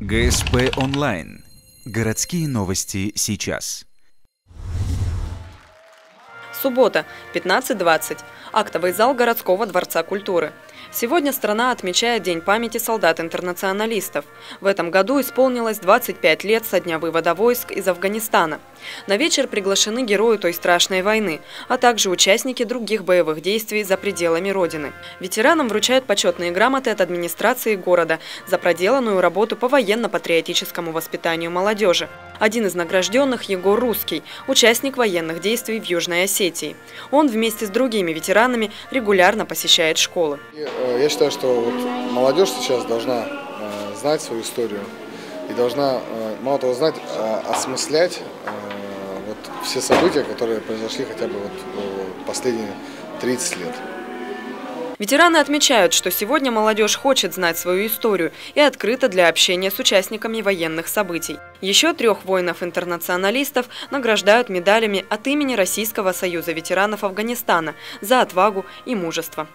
ГСП онлайн. Городские новости сейчас. Суббота, 15:20. Актовый зал городского дворца культуры. Сегодня страна отмечает День памяти солдат-интернационалистов. В этом году исполнилось 25 лет со дня вывода войск из Афганистана. На вечер приглашены герои той страшной войны, а также участники других боевых действий за пределами Родины. Ветеранам вручают почетные грамоты от администрации города за проделанную работу по военно-патриотическому воспитанию молодежи. Один из награжденных – Егор Русский, участник военных действий в Южной Осетии. Он вместе с другими ветеранами регулярно посещает школы. Я считаю, что молодежь сейчас должна знать свою историю и должна, мало того, знать, осмыслять все события, которые произошли хотя бы последние 30 лет. Ветераны отмечают, что сегодня молодежь хочет знать свою историю и открыта для общения с участниками военных событий. Еще 3 воинов-интернационалистов награждают медалями от имени Российского союза ветеранов Афганистана за отвагу и мужество.